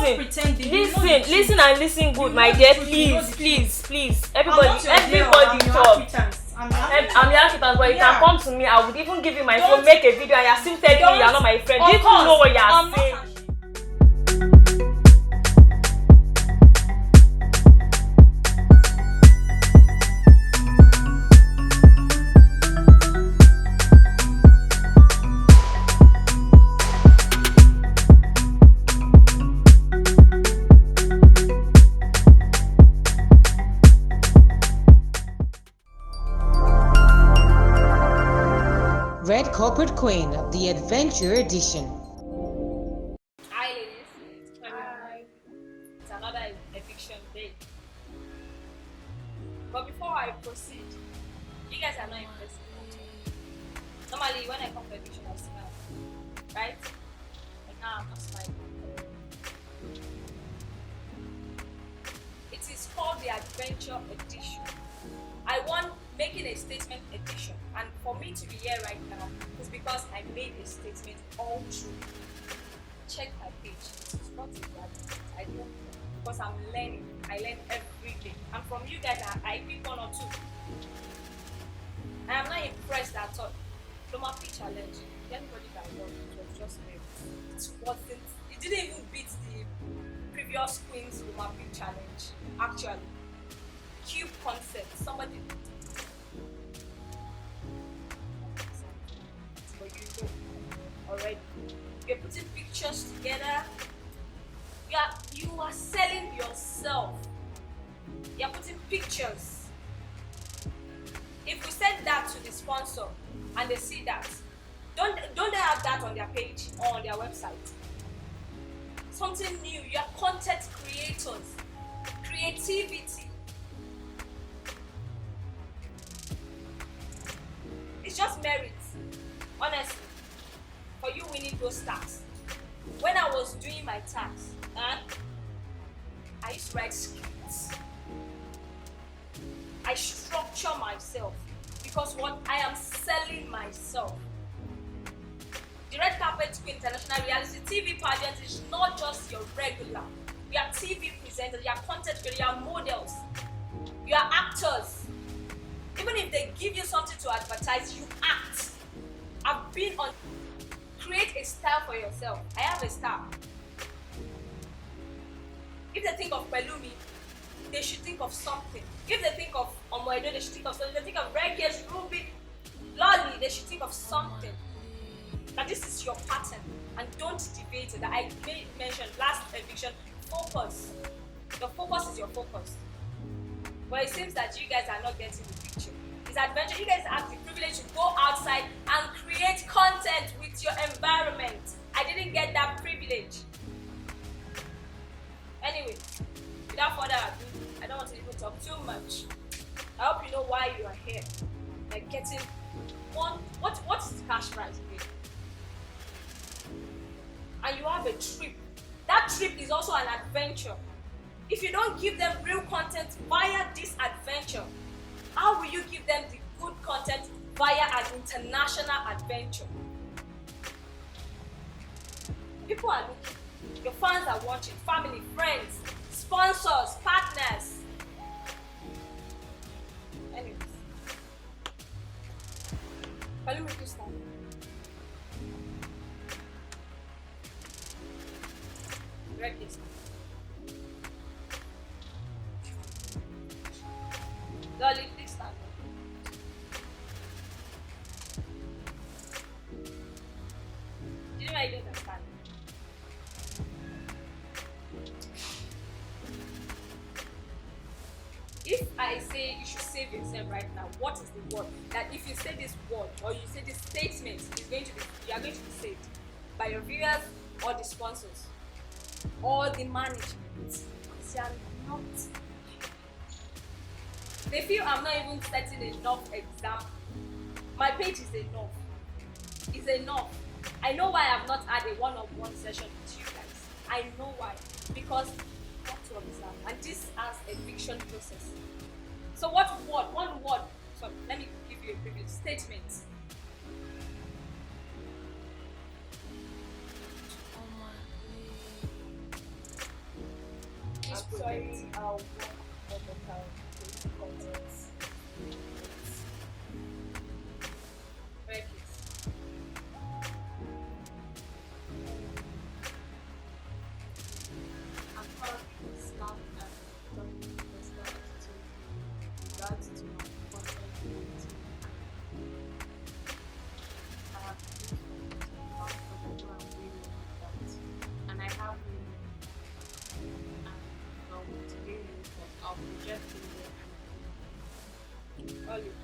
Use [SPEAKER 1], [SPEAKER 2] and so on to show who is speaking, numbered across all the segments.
[SPEAKER 1] Stop pretending.
[SPEAKER 2] Listen and listen good, my dear. Please. Everybody talk. I'm the architect, but you can come to me. I would even give you my phone, make a video, and you're still telling me you're not my friend. Do you even know what you're saying?
[SPEAKER 3] Red Carpet Queen, the Adventure Edition.
[SPEAKER 2] Hi ladies. Hi. It's another eviction day. But before I proceed, you guys are not impressed. Normally when I come to eviction I smile. Right? But now I'm not smiling. It is called the Adventure Edition. I want making a statement edition, and for me to be here right now is because I made a statement all through. Check my page. It's not a bad thing. I don't know because I'm learning. I learn every day, and from you guys I pick one or two. I am not impressed at all. Loma P challenge. Anybody that won, it was just me. It wasn't. It didn't even beat the previous Queen's Loma P challenge. Actually, cube concept. Somebody. Already, you're putting pictures together. You are selling yourself. You're putting pictures. If we send that to the sponsor and they see that, don't they have that on their page or on their website? Something new. You are content creators. Creativity. It's just merit, honestly. For you winning those tasks. When I was doing my tasks, I used to write scripts. I structure myself because what I am selling myself. The Red Carpet Queen International Reality TV pageant is not just your regular. You are TV presenters, you are content creators, you are models, you are actors. Even if they give you something to advertise, you act. I've been on. Create a style for yourself. I have a style. If they think of Pelumi, they should think of something. If they think of Omoedo, they should think of something. If they think of Reggae, Ruby, Lolly, they should think of something. That this is your pattern. And don't debate it. That I made mention last eviction. Focus. Your focus is your focus. But it seems that you guys are not getting the picture. It's adventure. You guys have the privilege to go outside and create content with your environment. I didn't get that privilege. Anyway, without further ado, I don't want to even talk too much. I hope you know why you are here. Like getting one. What's the cash prize again? And you have a trip. That trip is also an adventure. If you don't give them real content via this adventure, how will you give them the good content via an international adventure? People are looking. Your fans are watching. Family, friends, sponsors, partners. Anyways. Let me do start. Ready? Lolly, please start. Did you really understand? If I say you should save yourself right now, what is the word? That if you say this word or you say this statement, you are going to be saved by your viewers or the sponsors or the management. Because you are not. They feel I'm not even setting enough example. My page is enough. It's enough. I know why I've not had a one-on-one session with you guys. I know why. Because you have to observe. And this has a eviction process. So what word? One word. So let me give you a previous statement. sorry.
[SPEAKER 1] I'll work on the time to content.
[SPEAKER 2] Very please.
[SPEAKER 1] I'm currently staff and talking to the staff to regards to my content creating. I have been to work for the I'm really with that. And I have really and today I'll be just in there.
[SPEAKER 2] Olive.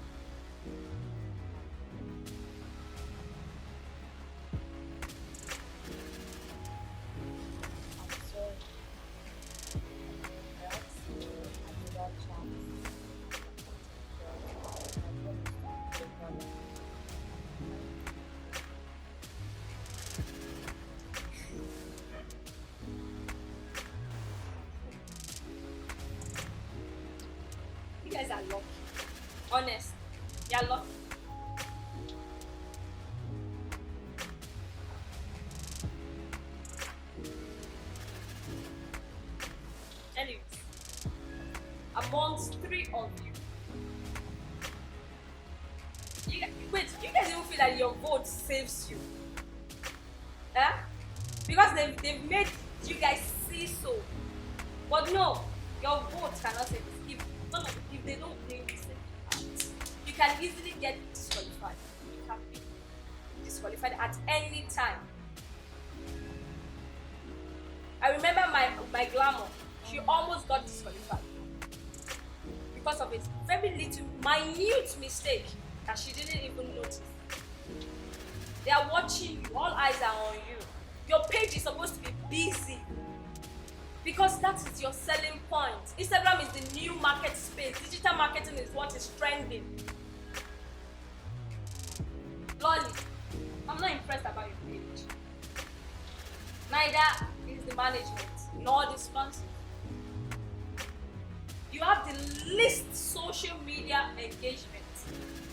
[SPEAKER 1] I'm sorry. I have to another chance.
[SPEAKER 2] You guys are lucky. Honest. You're lucky. Anyways, amongst three of you, wait, you guys even feel that your vote saves you? Eh? Because they've made you guys see so. But no, your vote cannot save you. If they don't bring this out, you can easily get disqualified. You can be disqualified at any time. I remember my glamour. She almost got disqualified because of a very little, minute mistake that she didn't even notice. They are watching you. All eyes are on you. Your page is supposed to be busy because that is your selling point. Instagram is the new market space. Digital marketing is what is trending. Lolly, I'm not impressed about your page. Neither is the management nor the sponsor. You have the least social media engagement,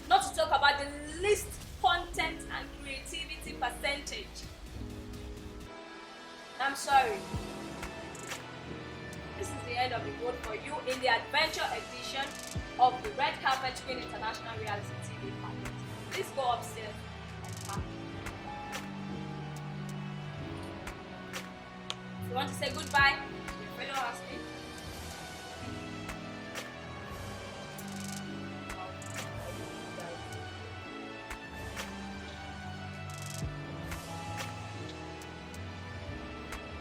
[SPEAKER 2] not to talk about the least content and creativity percentage. I'm sorry. This is the end of the vote for you in the adventure edition of the Red Carpet Queen International Reality TV package. Please go upstairs and pack. If you want to say goodbye to your fellow housemates,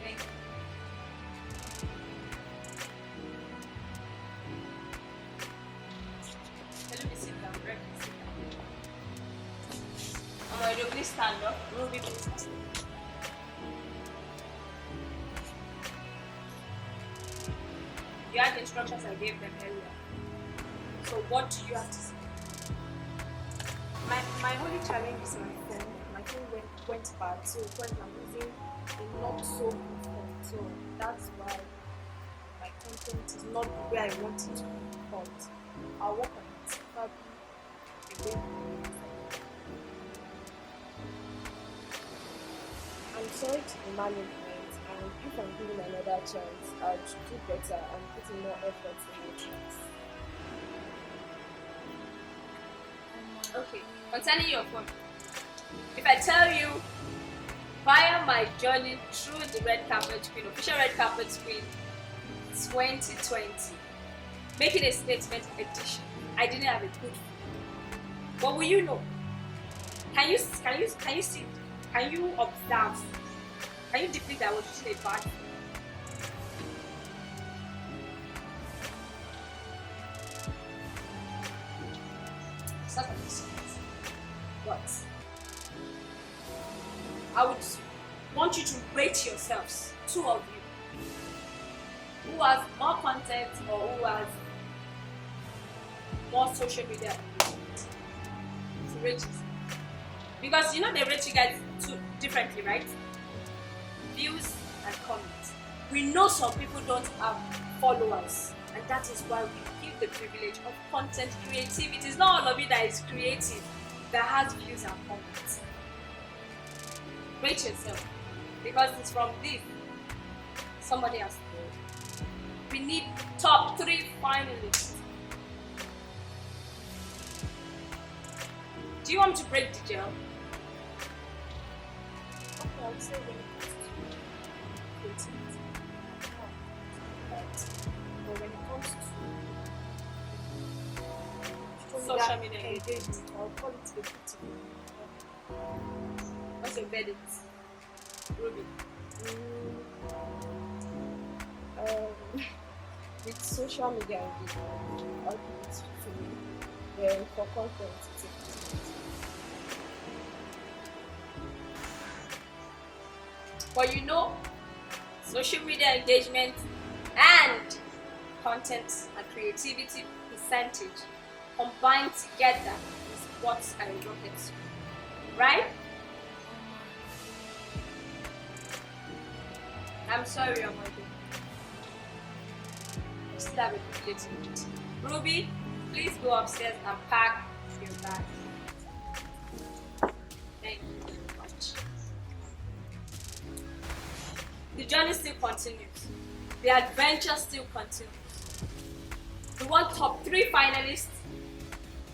[SPEAKER 2] thank you. Let me sit down, Greg, sit down. Alright, please stand up. Ruby, please stand up. You had the instructions I gave them earlier. So what do you have to say?
[SPEAKER 1] My only challenge is my phone. My phone went bad, so when I'm using a not so good phone, so that's why my content is not the way I want it to be. But I'll work on it. Probably a way. I'm sorry to the management, and if I'm given another chance, I'll do better and put in more effort in the chance.
[SPEAKER 2] Okay, concerning your phone, if I tell you via my journey through the Red Carpet Queen, official Red Carpet Queen 2020, making a statement edition, I didn't have a good phone. What will you know? Can you see? Can you observe? Can you depict that I was using a bad phone? Such a distance. But I would want you to rate yourselves, two of you, who has more content or who has more social media engagement. To rate yourself. Because you know they rate you guys differently, right? Views and comments. We know some people don't have followers, and that is why we give the privilege of content creativity. It's not all of you that is creative, that has views and comments. Rate yourself, because it's from this somebody has to. we need top 3 finalists. Do you want me to break the gel?
[SPEAKER 1] Okay, I would say when it comes to creativity, but when it comes to
[SPEAKER 2] Social media
[SPEAKER 1] engagement, I'll call it the beauty.
[SPEAKER 2] What's your verdict, Ruby?
[SPEAKER 1] With social media engagement, I'll give it to me. Then for content, it's a
[SPEAKER 2] But you know, social media engagement and content and creativity percentage combined together is what I rocket to. Right? I'm sorry, Amadu. You still have a plate to eat. Ruby, please go upstairs and pack your bag. Thank you very much. The journey still continues. The adventure still continues. We want top 3 finalists,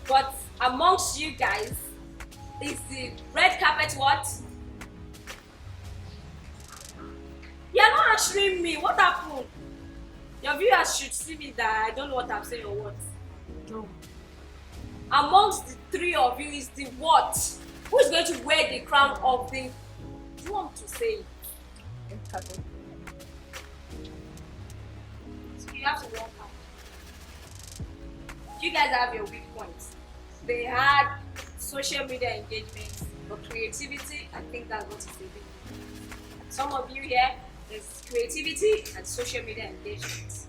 [SPEAKER 2] but amongst you guys is the red carpet what? You're not answering me. What happened? Your viewers should see me that I don't know what I'm saying or what.
[SPEAKER 1] no.
[SPEAKER 2] Amongst the 3 of you is the what? Who is going to wear the crown of the? Do you want to say it? So you have to work out. You guys have your weak points. They had social media engagement, but creativity, I think that's what is the big. Some of you here, there's creativity and social media engagement.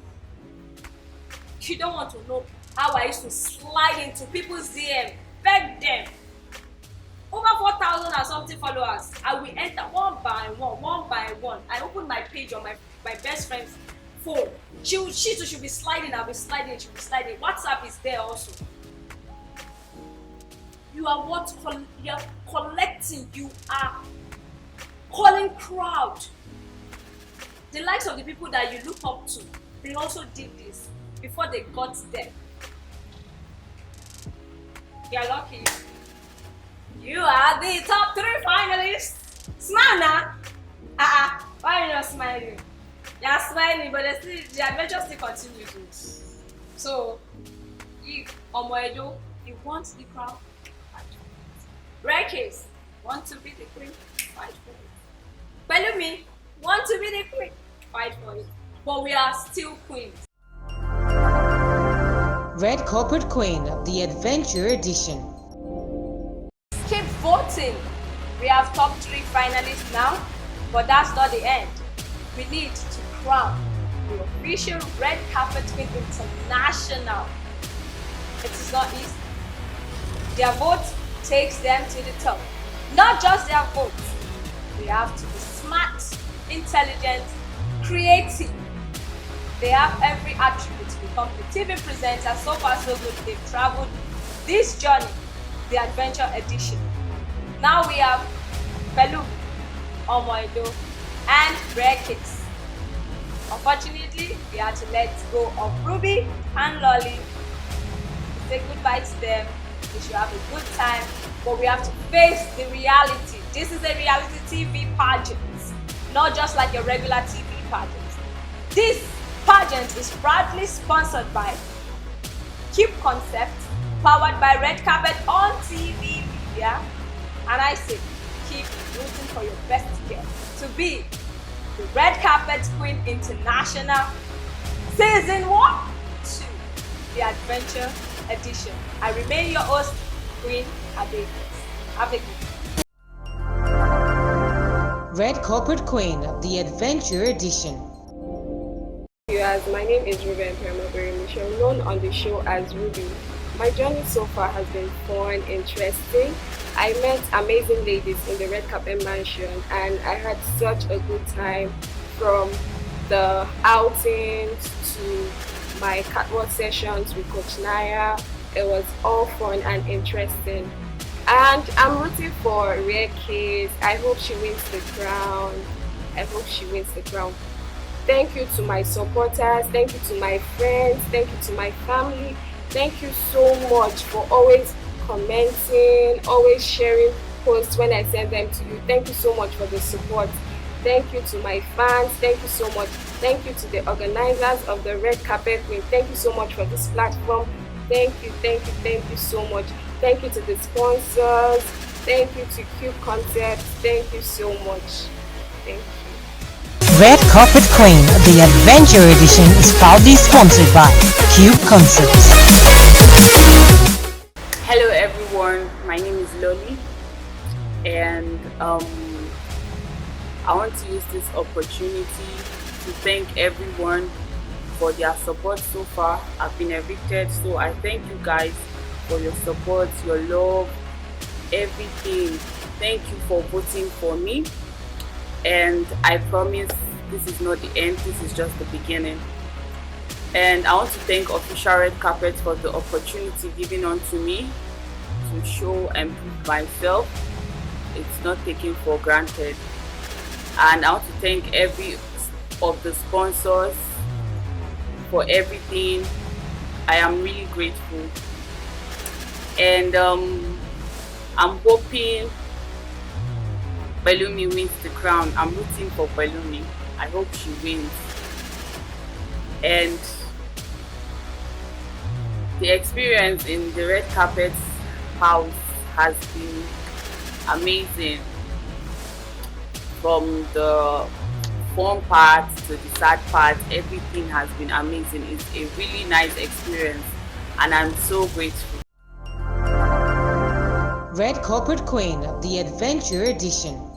[SPEAKER 2] You don't want to know how I used to slide into people's DM, beg them. Over 4,000 and something followers. I will enter one by one. I open my page on my best friend's phone. She too should be sliding, I'll be sliding, she'll be sliding. WhatsApp is there also. You are what? You are collecting, you are calling crowd. The likes of the people that you look up to, they also did this before they got there. You're lucky. You are the top 3 finalists. Smile now. Why are you not smiling? You're smiling, but the adventure still continues. So, if Omoedo, you want the crown, fight for it. Rare case, want to be the queen, fight for it. Pelumi, want to be the queen, fight for it. But we are still queens.
[SPEAKER 3] Red Carpet Queen of the Adventure Edition.
[SPEAKER 2] Keep voting. We have top 3 finalists now, but that's not the end. We need to crown the official Red Carpet Queen International. It is not easy. Their vote takes them to the top. Not just their vote. They have to be smart, intelligent, creative. They have every attribute to become the TV presenter. So far so good. They've traveled this journey, the Adventure Edition. Now we have Pelumi, Omoedo, and Rare Cakes. Unfortunately, we had to let go of Ruby and Lolly. Say goodbye to them. We should have a good time, but we have to face the reality. This is a reality TV pageant, not just like a regular TV pageant. This pageant is proudly sponsored by Keep Concept, powered by Red Carpet on TV Media, and I say, keep rooting for your best girl to be the Red Carpet Queen International Season 1, 2, the Adventure Edition. I remain your host, Queen Adekes. Have a good day.
[SPEAKER 3] Red Carpet Queen of the Adventure Edition.
[SPEAKER 4] Viewers, my name is Ruben Michelle, known on the show as Ruby. My journey so far has been fun, interesting. I met amazing ladies in the Red Carpet Mansion and I had such a good time, from the outings to my catwalk sessions with Coach Naya. It was all fun and interesting. And I'm rooting for Rare Case. I hope she wins the crown. Thank you to my supporters, thank you to my friends, thank you to my family. Thank you so much for always commenting, always sharing posts when I send them to you. Thank you so much for the support. Thank you to my fans. Thank you so much. Thank you to the organizers of the Red Carpet Queen. Thank you so much for this platform. Thank you so much. Thank you to the sponsors. Thank you to Cube Concepts. Thank you so much. Thank you.
[SPEAKER 3] Red Carpet Queen, the Adventure Edition is proudly sponsored by Cube Concepts.
[SPEAKER 5] Hello everyone, my name is Loli, and I want to use this opportunity to thank everyone for their support so far. I've been evicted, so I thank you guys for your support, your love, everything. Thank you for voting for me, and I promise this is not the end, this is just the beginning. And I want to thank Official Red Carpet for the opportunity given unto me to show and prove myself. It's not taken for granted. And I want to thank every of the sponsors for everything. I am really grateful. And I'm hoping Pelumi wins the crown. I'm rooting for Pelumi. I hope she wins. And the experience in the Red Carpet house has been amazing. From the fun part to the sad part, everything has been amazing. It's a really nice experience, and I'm so grateful.
[SPEAKER 3] Red Carpet Queen, the Adventure Edition.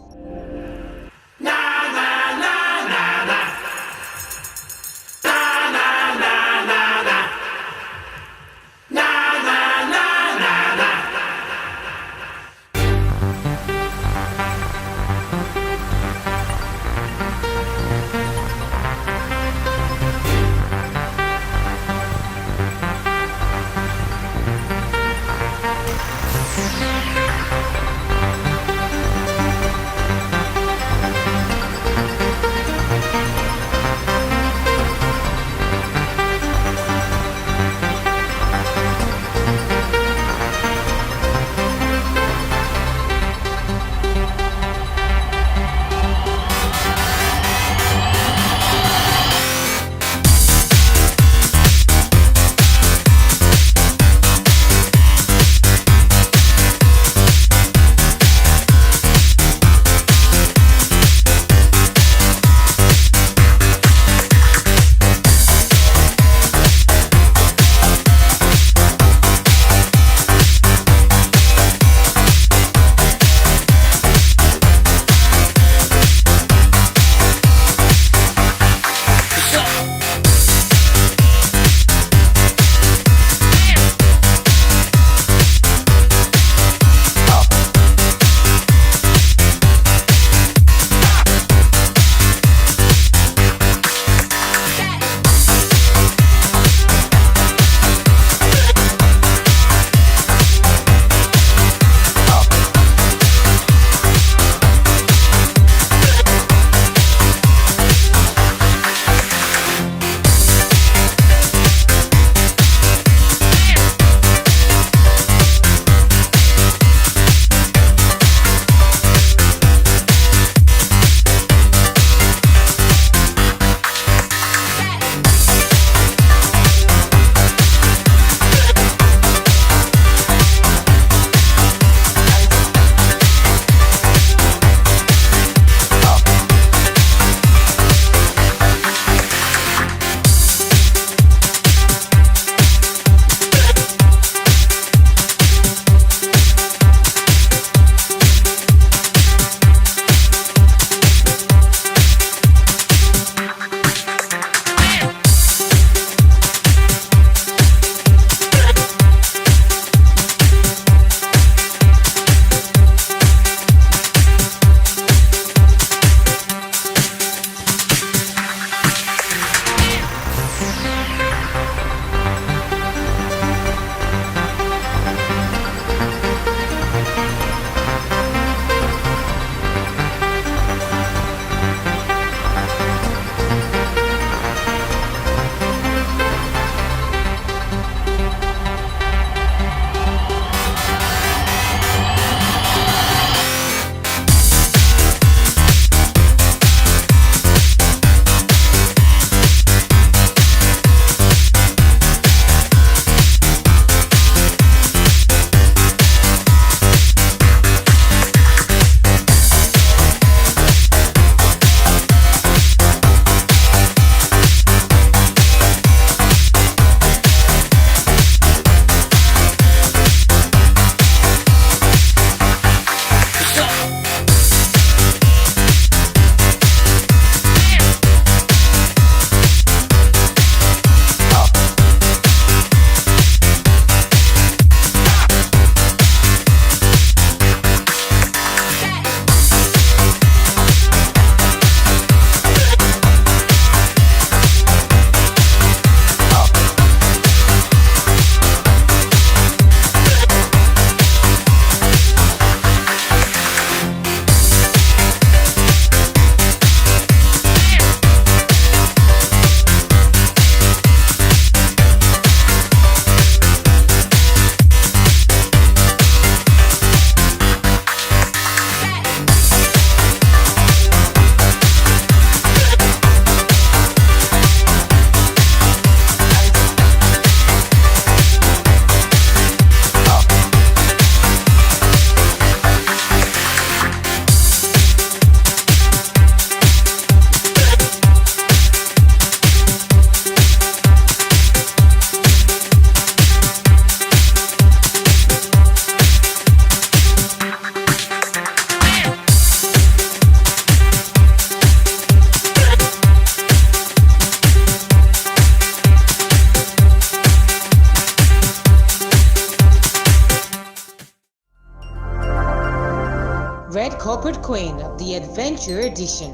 [SPEAKER 3] Red Carpet Queen of the Adventure Edition.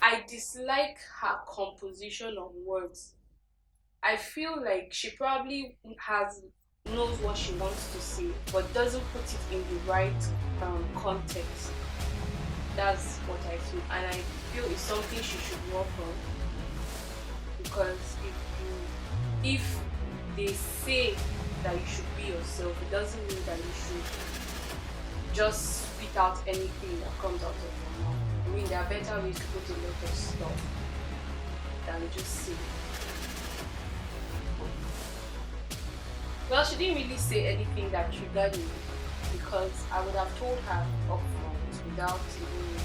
[SPEAKER 5] I dislike her composition of words. I feel like she probably knows what she wants to say, but doesn't put it in the right context. That's what I feel, and I feel it's something she should work on. Because if they say that you should be yourself, it doesn't mean that you should just spit out anything that comes out of your mouth. I mean, there are better ways to put a lot of stuff than just say. Well, she didn't really say anything that triggered me, because I would have told her upfront without even.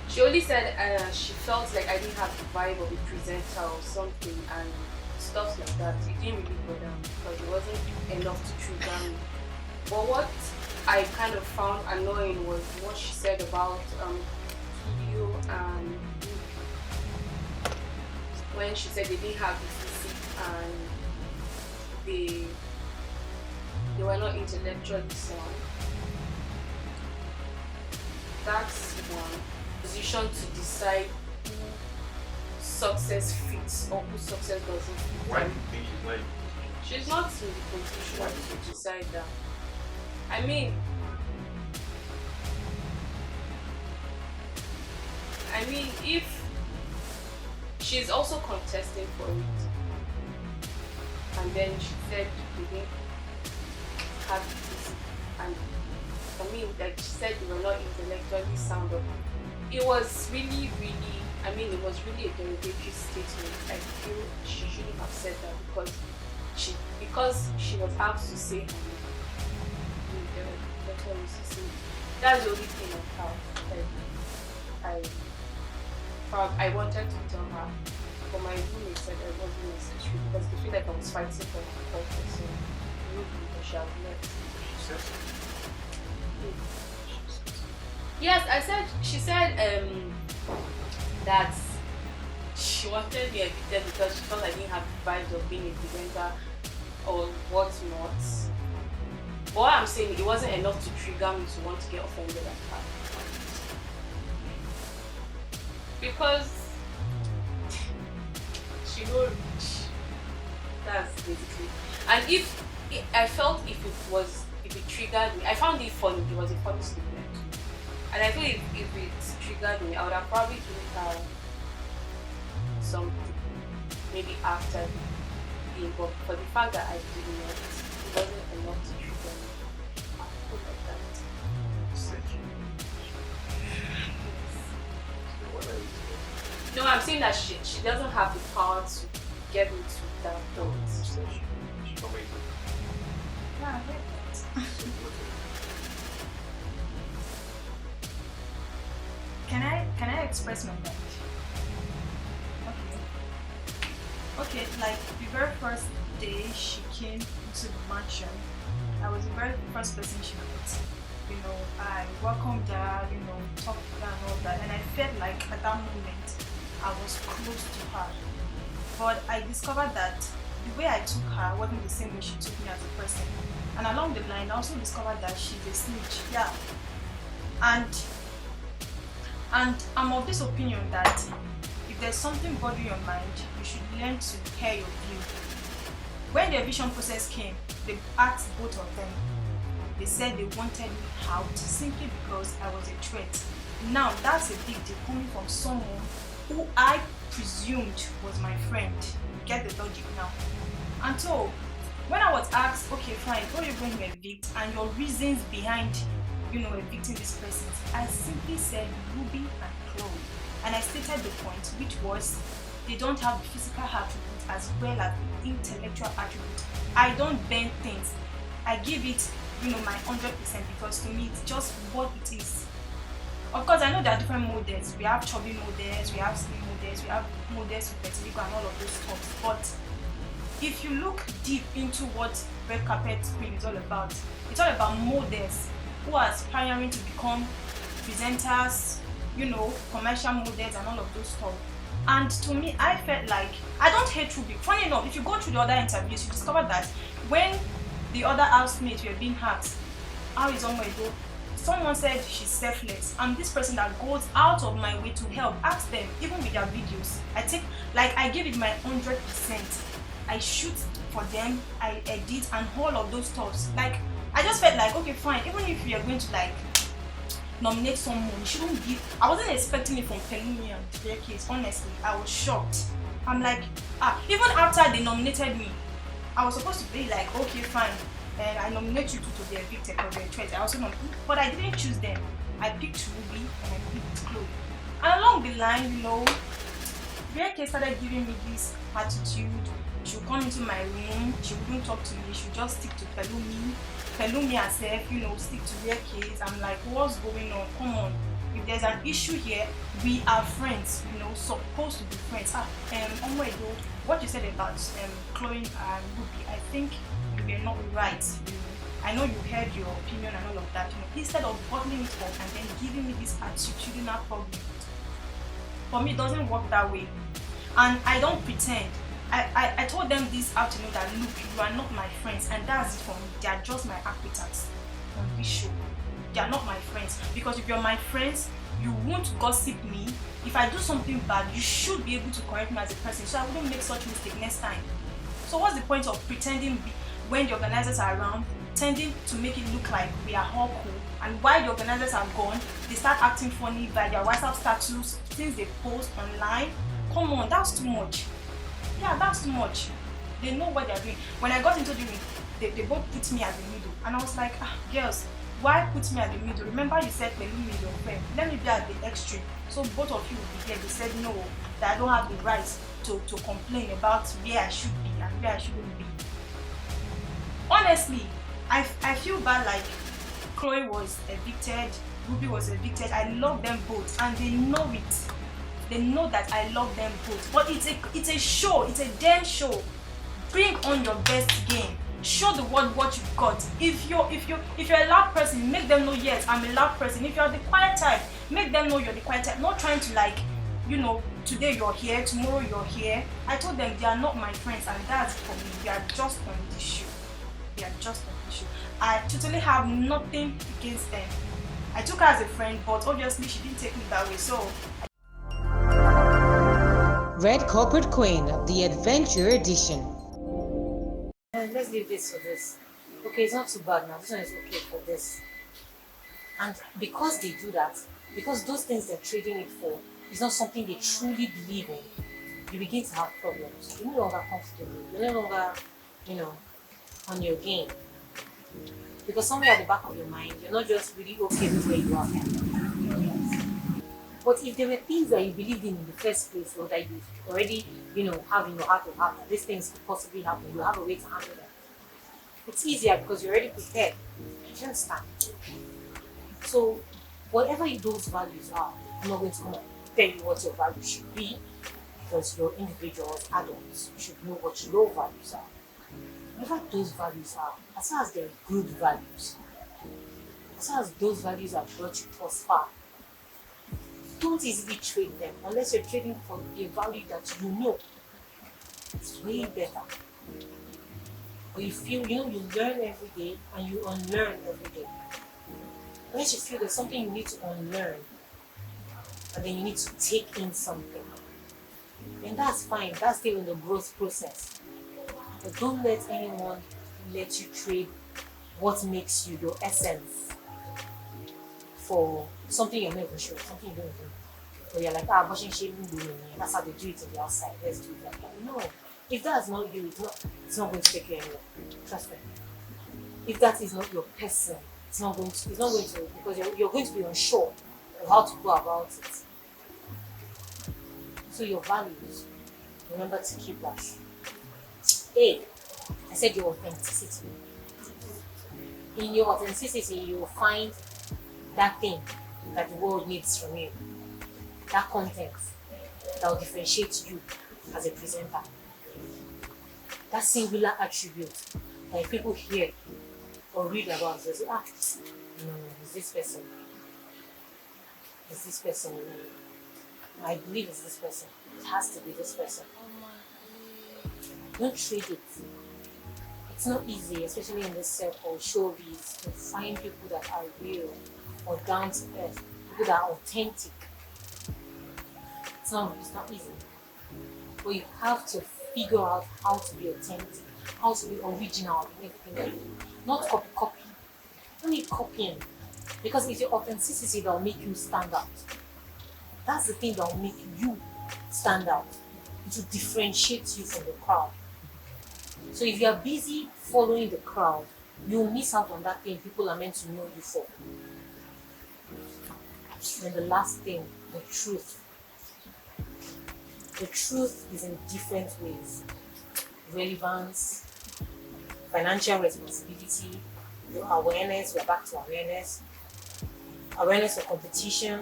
[SPEAKER 5] She only said she felt like I didn't have the vibe of a presenter or something, and stuff like that. It didn't really bother me because it wasn't enough to trigger me. But what I kind of found annoying was what she said about Studio and when she said they didn't have the physique and they were not intellectually sound. That's one. Position to decide who success fits or who success doesn't fit.
[SPEAKER 6] Why do you think she's not in the position?
[SPEAKER 5] She's not in the position to decide that. I mean, if she's also contesting for it, and then she said they didn't have this, and I mean, like she said, they were not intellectually sound. It was really, it was really a derogatory statement. I feel she shouldn't have said that because she was asked to say her name. That's the only thing I wanted to tell her, but my roommate said it wasn't necessary because they feel like I was fighting for my culture, so maybe she has left.
[SPEAKER 6] She said so.
[SPEAKER 5] Yes, she said that she wanted me evicted because she felt I didn't have the vibes of being a presenter or whatnot. But what I'm saying, it wasn't enough to trigger me to want to get offended at her. Because she knows that's basically. And I felt if it triggered me, I found it funny. It was a funny statement. And I feel if it triggered me, I would have probably given her something, maybe after the game. But for the fact that I did not, it wasn't enough to trigger me. I feel like that. No, I'm saying that she doesn't have the power to get me to that point.
[SPEAKER 1] Yeah, I heard that. Can I express my mind? Okay, like the very first day she came into the mansion, I was the very first person she met. You know, I welcomed her, talked to her and all that, and I felt like at that moment I was close to her. But I discovered that the way I took her wasn't the same way she took me as a person. And along the line, I also discovered that she's a snitch. Yeah. And I'm of this opinion that if there's something bothering your mind, you should learn to hear your view. When the eviction process came, they asked both of them. They said they wanted me out simply because I was a threat. Now that's a big deal coming from someone who I presumed was my friend. Get the logic now. And so when I was asked, okay fine, what are you going to evict and your reasons behind evicting this person, I simply said Ruby and Chloe. And I stated the point, which was they don't have the physical attributes as well as the intellectual attributes. I don't bend things. I give it, my 100% because to me it's just what it is. Of course, I know there are different models. We have chubby models, we have slim models, we have models with vertigo and all of those stuff. But if you look deep into what Red Carpet Queen is all about, it's all about models who are aspiring to become presenters, commercial models and all of those stuff. And to me, I felt like, I don't hate Ruby. Funny enough, if you go through the other interviews, you discover that when the other housemates were being asked, how is Omoedo
[SPEAKER 7] someone said she's selfless. I'm this person that goes out of my way to help. Ask them, even with their videos. I give it my 100%. I shoot for them, I edit and all of those stuffs. Like, I just felt like, okay, fine, even if you're going to like nominate someone, you shouldn't give. I wasn't expecting it from Pelumi and their case, honestly. I was shocked. I'm like, even after they nominated me, I was supposed to be like, okay, fine, and I nominate you to be evicted or be a threat. I also nominated, but I didn't choose them. I picked Ruby and I picked Chloe. And along the line, you know, Rieke started giving me this attitude. She would come into my room, she wouldn't talk to me, she would just stick to Pelumi herself, you know, stick to Rieke. I'm like, what's going on? Come on. If there's an issue here, we are friends, you know, supposed to be friends. What you said about Chloe and Ruby, I think you were not right. I know you heard your opinion and all of that. You know, instead of bottling it up and then giving me this attitudinal problem, for me it doesn't work that way. And I don't pretend. I told them this afternoon that look, you are not my friends, and that's it for me. They are just my acquaintance on this show. They are not my friends, because if you're my friends, you won't gossip me. If I do something bad, you should be able to correct me as a person, so I wouldn't make such mistake next time. So what's the point of pretending when the organizers are around, tending to make it look like we are all cool, and while the organizers are gone, they start acting funny by their WhatsApp status, things they post online? Come on, that's too much. Yeah, that's too much. They know what they're doing. When I got into the ring, they both put me at the middle, and I was like, girls, why put me at the middle? Remember you said Pelumi is your friend. Let me be at the extreme. So both of you will be here. They said no, that I don't have the right to complain about where I should be and where I shouldn't be. Honestly, I feel bad. Like, Chloe was evicted, Ruby was evicted. I love them both, and they know it. They know that I love them both. But it's a show. It's a damn show. Bring on your best game. Show the world what you've got. If you're a loud person, make them know, yes, I'm a loud person. If you're the quiet type, make them know you're the quiet type. Not trying to, like, you know, today you're here, tomorrow you're here. I told them they are not my friends, and that's for me. They are just on this show. They are just on this show. I totally have nothing against them. I took her as a friend, but obviously she didn't take me that way. So
[SPEAKER 3] Red Carpet Queen of the Adventure Edition.
[SPEAKER 8] Let's leave this for this. Okay, it's not too bad now. This one is okay for this. And because they do that, because those things they're trading it for is not something they truly believe in, you begin to have problems. You're no longer comfortable. You're no longer, you know, on your game. Because somewhere at the back of your mind, you're not just really okay with where you are. But if there were things that you believed in the first place, or that you already, you know, have in your heart of heart that these things could possibly happen, you have a way to handle them. It's easier because you're already prepared. You understand? So, whatever those values are, I'm not going to come and tell you what your values should be, because you're individuals, adults, you should know what your values are. Whatever those values are, as far as they're good values, as far as those values have brought you thus far, don't easily trade them unless you're trading for a value that you know is way better. Or you feel, you know, you learn every day and you unlearn every day. Unless you feel there's something you need to unlearn and then you need to take in something, then that's fine. That's still in the growth process. But don't let anyone let you trade what makes you your essence for something you're not even sure, something you don't do. Or you're like, washing shaving doing, that's how they do it on the outside, let's do it like that. No, if that's not you, it's not going to take you anywhere. Trust me. If that is not your person, it's not going to, because you're going to be unsure of how to go about it. So your values, remember to keep that. I said your authenticity. In your authenticity, you will find that thing that the world needs from you. That content that will differentiate you as a presenter. That singular attribute that if people hear or read about, they say, no, it's this person. It's this person. I believe it's this person. It has to be this person. Don't trade it. It's not easy, especially in this circle, showbiz, to find people that are real, or down to earth, people that are authentic. It's not easy. But you have to figure out how to be authentic, how to be original in everything that you do. Not copy. You don't need copying. Because it's your authenticity that will make you stand out. That's the thing that will make you stand out. It will differentiate you from the crowd. So if you are busy following the crowd, you'll miss out on that thing people are meant to know you for. Then the last thing, the truth. The truth is in different ways. Relevance, financial responsibility, your awareness, we're back to awareness. Awareness of competition,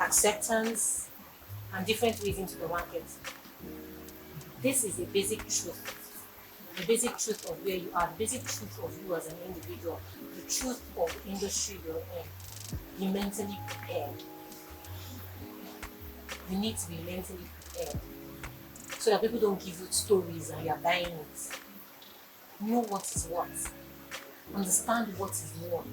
[SPEAKER 8] acceptance, and different ways into the market. This is the basic truth. The basic truth of where you are, the basic truth of you as an individual, the truth of the industry you're in. Be mentally prepared. You need to be mentally prepared so that people don't give you stories and you're buying it. Know what is what. Understand what is what.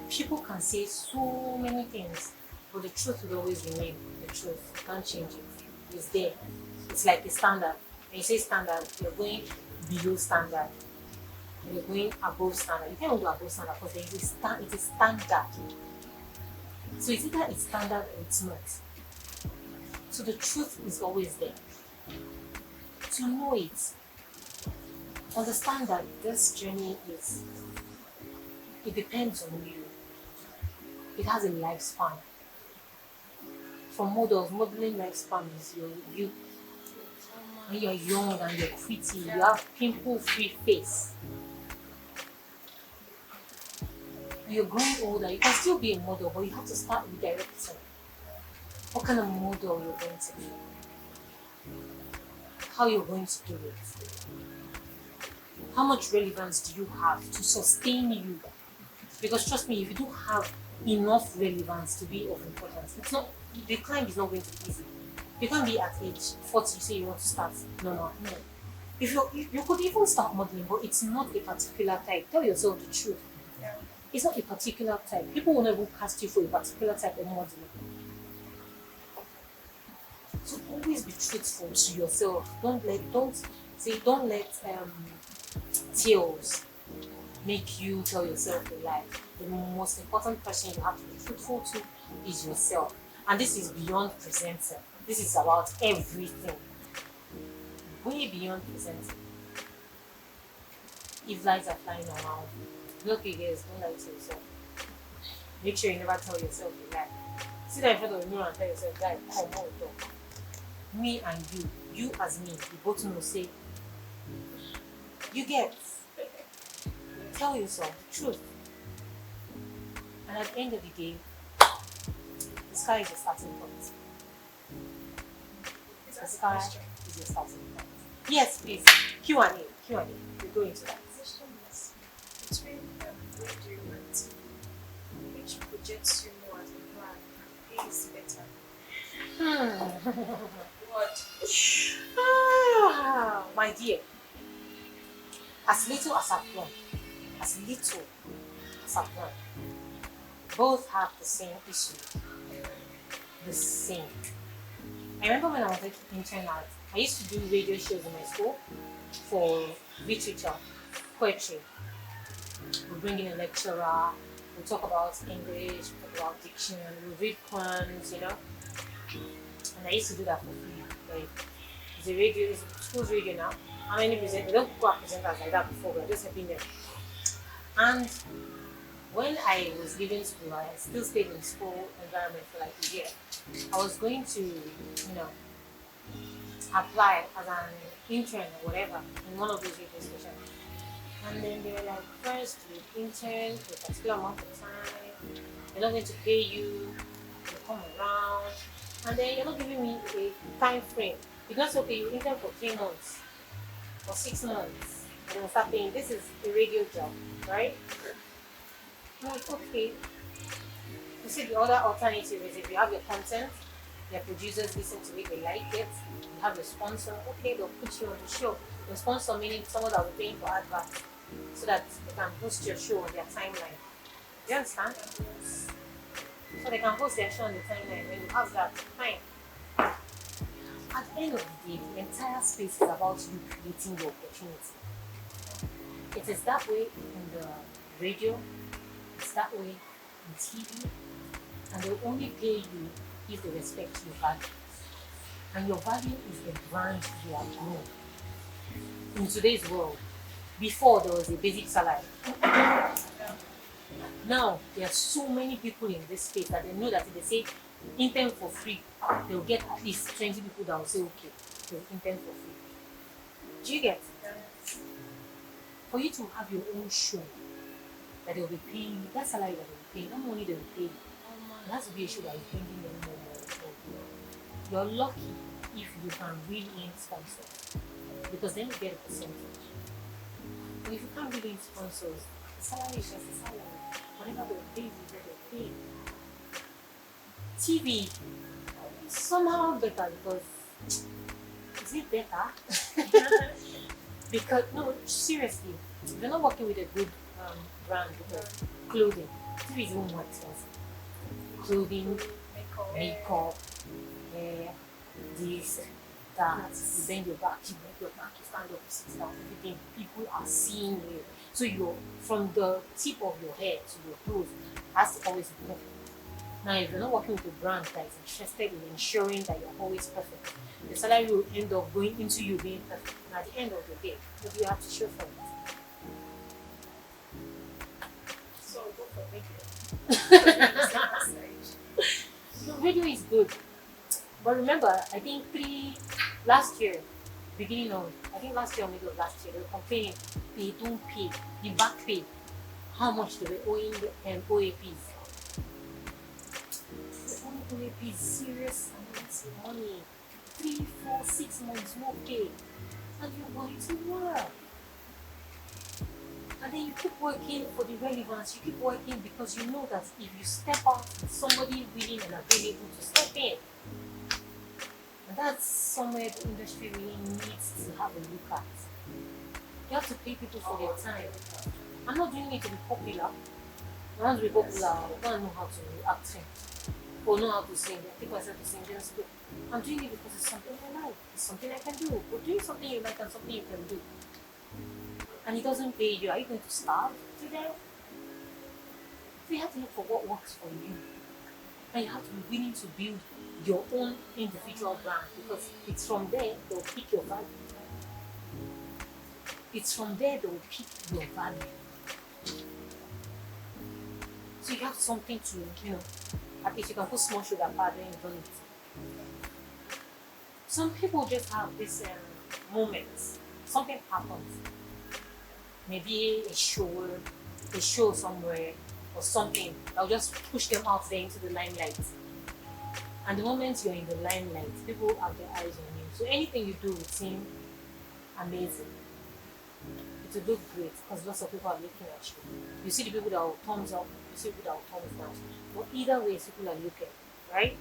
[SPEAKER 8] People can say so many things, but the truth will always remain the truth. Can't change it. It's there. It's like a standard. When you say standard, you're going below standard. You're going above standard. You can't go above standard because it is standard. So it's either it's standard or it's not. So the truth is always there. To know it, understand that this journey it depends on you. It has a lifespan. For models, modeling lifespan is you when you're young and you're pretty, you have pimple-free face. When you're growing older, you can still be a model, but you have to start redirecting. What kind of model you're going to be? How you're going to do it? How much relevance do you have to sustain you? Because trust me, if you don't have enough relevance to be of importance, the climb is not going to be easy. You can't be at age 40, you say you want to start. No. If you could even start modeling, but it's not a particular type. Tell yourself the truth.
[SPEAKER 7] Yeah.
[SPEAKER 8] It's not a particular type. People will never cast you for a particular type of modeling. So always be truthful to yourself. Don't let tales make you tell yourself a lie. The most important person you have to be truthful to is yourself. And this is beyond presenting. This is about everything. Way beyond presenting. If lies are flying around, look, you guys, don't lie to yourself. Make sure you never tell yourself a lie. Sit there in front of the mirror and tell yourself, guys, come on, talk. Me and you as me, we both know, say, you get. Tell yourself the truth. And at the end of the day, the sky is your starting point. The sky is your starting point. Yes, please. Q&A. We'll go into that.
[SPEAKER 1] Question is, between radio and TV, which projects you more as a brand and pays better? What?
[SPEAKER 8] My dear, as little as I've done, both have the same issue. The same. I remember when I was at internet, I used to do radio shows in my school for literature, poetry. We bring in a lecturer, we talk about English, we talk about diction, we read poems, And I used to do that for free. Like, it's a radio, it's a school's radio now. How many presenters? We don't go out presenters like that before, we're just helping them. And when I was leaving school, I still stayed in school environment for like a year. I was going to, apply as an intern or whatever in one of those radio stations. And then they were like, first you intern for a particular amount of time, they're not going to pay you, you come around, and then you're not giving me a time frame. Because okay, you intern for 3 months or 6 months, and then start paying. This is a radio job, right? I'm like, okay. You see, the other alternative is if you have your content, your producers listen to it, they like it, you have a sponsor, okay, they'll put you on the show. The sponsor meaning someone that will be paying for adverts. so that they can post your show on their timeline. You understand? So they can post their show on the timeline. When you have that, fine. At the end of the day, the entire space is about you creating your opportunity. It is that way in the radio, it's that way in TV, and they'll only pay you if they respect your value. And your value is the brand you are grown. In today's world, before there was a basic salary. Now there are so many people in this space that they know that if they say intern for free, they'll get at least 20 people that will say okay, they'll intern for free. Do you get? For you to have your own show that they'll be paying you, that salary that they'll be paying, that money they will pay you, it has to be a show that is bringing them more money. You're lucky if you can really in sponsors, because then you get a percentage. But if you can't really in sponsors, the salary is just a salary. Whatever they pay you, they pay. TV is somehow better because is it better? Because no, seriously, if you're not working with a good brand because clothing, TV is even more expensive. Clothing, makeup, hair, this, that. You bend your back, you bend your back, you stand up, you sit down, everything. People are seeing you. So you're from the tip of your head to your toes has to always be perfect. Now, if you're not working with a brand that is interested in ensuring that you're always perfect, the salary will end up going into you being perfect. And at the end of the day, what do you have to show for it? So go for video. No, video is good. But remember, I think last year, beginning of, I think last year or middle of last year, they were complaining they don't pay, the back pay, how much they were owing the OAPs. The OAPs serious amounts of money. 3, 4, 6 months no pay. And you're going to work. And then you keep working for the relevance, you keep working because you know that if you step out, somebody willing and available to step in. And that's somewhere the industry really needs to have a look at. You have to pay people for their time. I'm not doing it to be popular. I want to be popular, I don't know how to act or know how to sing. I take myself to sing just good. I'm doing it because it's something I like. It's something I can do. But doing something you like and something you can do, and it doesn't pay you, are you going to starve today? So you have to look for what works for you. And you have to be willing to build your own individual brand, because it's from there they'll pick your value. It's from there they'll pick your value. So you have something to, at least you can put small sugar powder when you've done it. Some people just have this moments. Something happens. Maybe a show somewhere or something that'll just push them out there into the limelight. And the moment you're in the limelight, people have their eyes on you. So anything you do will seem amazing. It will look great because lots of people are looking at you. You see the people that will thumbs up, you see people that will thumbs down. But either way, people are looking, right?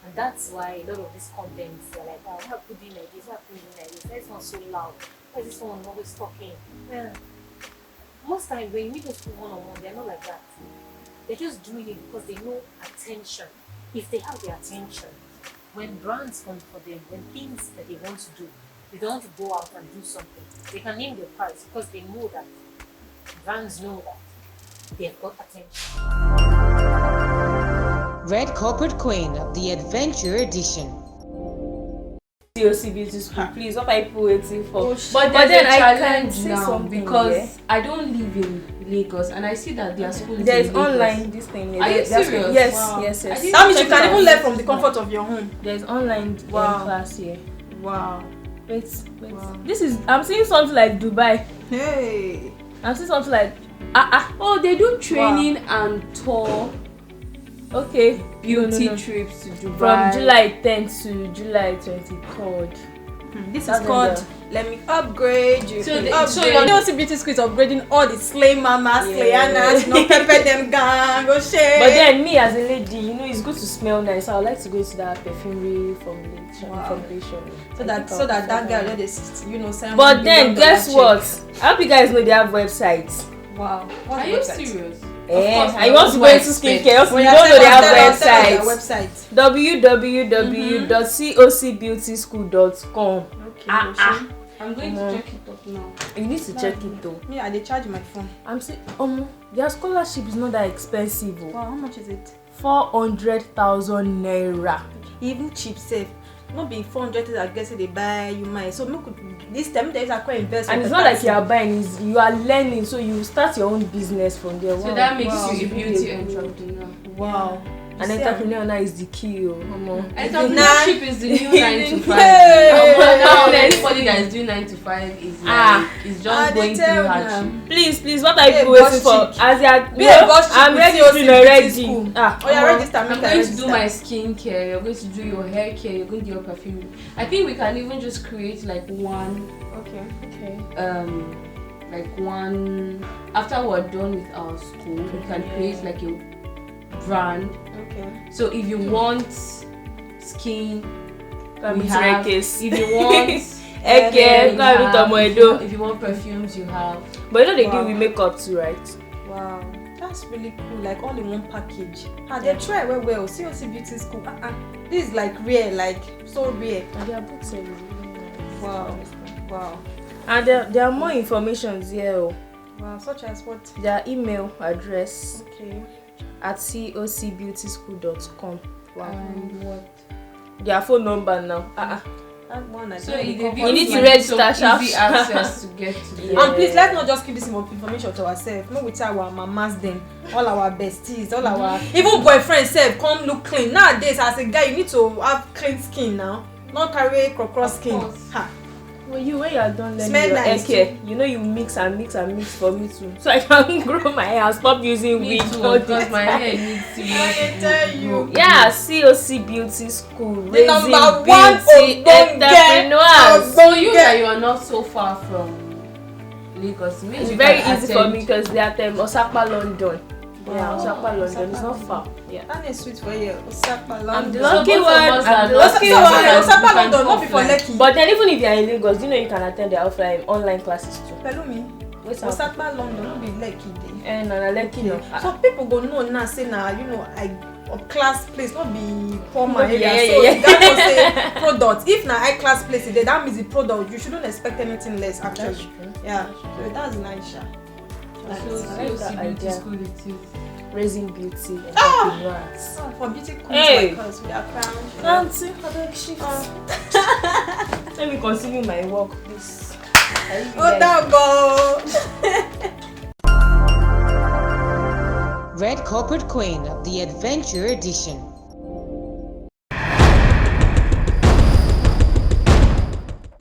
[SPEAKER 8] And that's why a lot of these contents are like, oh, how could you like this? How could you like this? Why is not so loud? Why is this one always talking? Yeah. Most times when you meet those people one-on-one, they're not like that. They're just doing it because they know attention. If they have the attention, when brands come for them, when things that they want to do, they don't want to go out and do something. They can name the price because they know that brands know that they've got attention.
[SPEAKER 3] Red Corporate Queen of the Adventure Edition.
[SPEAKER 9] COC Beauty School, please, what are people waiting for?
[SPEAKER 10] But
[SPEAKER 9] then
[SPEAKER 10] I
[SPEAKER 9] can't
[SPEAKER 10] say
[SPEAKER 9] now
[SPEAKER 10] something because I don't live in Lagos and I see that their school is
[SPEAKER 9] there is
[SPEAKER 10] in Lagos.
[SPEAKER 9] online this thing.
[SPEAKER 10] Are you serious?
[SPEAKER 9] Yes,
[SPEAKER 10] Wow.
[SPEAKER 9] yes.
[SPEAKER 10] I didn't
[SPEAKER 9] That means you
[SPEAKER 10] check
[SPEAKER 9] can
[SPEAKER 10] it
[SPEAKER 9] even
[SPEAKER 10] out.
[SPEAKER 9] learn from the comfort of your home.
[SPEAKER 10] There's online class here.
[SPEAKER 9] Wow. Wait.
[SPEAKER 10] Wow.
[SPEAKER 9] This is, I'm seeing something like Dubai.
[SPEAKER 10] Hey.
[SPEAKER 9] I'm seeing something like
[SPEAKER 10] Oh, they do training and tour
[SPEAKER 9] okay,
[SPEAKER 10] beauty
[SPEAKER 9] no.
[SPEAKER 10] trips to Dubai.
[SPEAKER 9] From July 10th to July 23rd.
[SPEAKER 10] This
[SPEAKER 9] That's
[SPEAKER 10] is called
[SPEAKER 7] Let me upgrade you.
[SPEAKER 10] So
[SPEAKER 7] upgrade. So Beauty School is upgrading all the slay mamas, slayanas, pepper them gang, go share.
[SPEAKER 9] But then me as a lady, it's good to smell nice. I would like to go into that perfumery formulation.
[SPEAKER 7] So that girl, send.
[SPEAKER 9] But then guess what? I hope you guys know they have websites.
[SPEAKER 7] Wow.
[SPEAKER 10] Are you serious?
[SPEAKER 9] I want to go into skincare. Also, you don't know they have websites. www.cocbeautyschool.com.
[SPEAKER 7] Okay.
[SPEAKER 10] I'm going to check it up now.
[SPEAKER 9] You need to check it though.
[SPEAKER 7] Me, I charge my phone.
[SPEAKER 9] I'm saying, their scholarship is not that expensive.
[SPEAKER 7] Wow, how much is it?
[SPEAKER 9] 400,000 naira.
[SPEAKER 7] Even cheap safe. Not being 400, I guess they buy you might. So this time there is a quite investment.
[SPEAKER 9] And it's not like you are buying, you are learning. So you start your own business from there.
[SPEAKER 10] So that makes you a beauty entrepreneur.
[SPEAKER 7] Wow.
[SPEAKER 9] And entrepreneur now is the key.
[SPEAKER 10] Entrepreneurship is the new 9 to 5. Now anybody that is doing 9 to 5 is is just going through hardship.
[SPEAKER 9] Please, what are you waiting for? As you are, I'm registering already.
[SPEAKER 10] I'm going to do my skincare. You're going to do your hair care. You're going to do your perfume. I think we can even just create like one.
[SPEAKER 7] Okay.
[SPEAKER 10] Like one. After we're done with our school, we can create like a brand.
[SPEAKER 7] Okay.
[SPEAKER 10] So if you want skin, we
[SPEAKER 9] have.
[SPEAKER 10] If you want if you want perfumes, you have.
[SPEAKER 9] But they do with makeup too, right?
[SPEAKER 7] Wow, that's really cool. Like all in one package. They try well. COC Beauty School. This is like rare, like so rare.
[SPEAKER 9] And their books are really nice.
[SPEAKER 7] Wow.
[SPEAKER 9] And there are more information here.
[SPEAKER 7] Wow, such as what?
[SPEAKER 9] Their email address.
[SPEAKER 7] Okay.
[SPEAKER 9] At cocbeautyschool.com. Wow.
[SPEAKER 10] And what?
[SPEAKER 9] Their phone number now.
[SPEAKER 7] That one
[SPEAKER 10] so
[SPEAKER 9] you need to register.
[SPEAKER 10] Easy access to get to them.
[SPEAKER 7] And please let's not just keep this information to ourselves. No, with our mamas, them, all our besties, all our even boyfriends. Self come look clean. Nowadays, as a guy, you need to have clean skin now. Not carry cross skin.
[SPEAKER 9] When you are done learning
[SPEAKER 7] smell
[SPEAKER 9] your
[SPEAKER 7] nice
[SPEAKER 9] hair care, you mix and mix for me too. So I can grow my hair and stop using wig
[SPEAKER 10] because my hair needs to be.
[SPEAKER 7] I tell you.
[SPEAKER 9] Yeah, COC Beauty School.
[SPEAKER 7] The number one
[SPEAKER 9] entrepreneurs.
[SPEAKER 10] So you are not so far from Lagos.
[SPEAKER 9] It's very easy for me because they are at Osapa, London. Yeah, Osapa, London. It's not far. Yeah.
[SPEAKER 7] That is sweet for you. Osapa, London.
[SPEAKER 9] I'm the lucky one.
[SPEAKER 7] Osapa, London, not before Lekki.
[SPEAKER 9] But then even if you are in Lagos, you can attend the offline online classes too.
[SPEAKER 7] Pelumi. Osapa, London, not be Lekki
[SPEAKER 9] day. No, Lekki no.
[SPEAKER 7] So people go know now, say a class place, not be poor man area.
[SPEAKER 9] Yeah.
[SPEAKER 7] That was a product. If na high class place, that means the product. You shouldn't expect anything less actually. Yeah. So that's nice.
[SPEAKER 10] Beauty school it is.
[SPEAKER 9] Raising beauty entrepreneurs.
[SPEAKER 7] For beauty queens like us, we are crowned.
[SPEAKER 9] Nancy, I beg shift. Let me continue my work, please.
[SPEAKER 3] Red Corporate Queen of the Adventure Edition.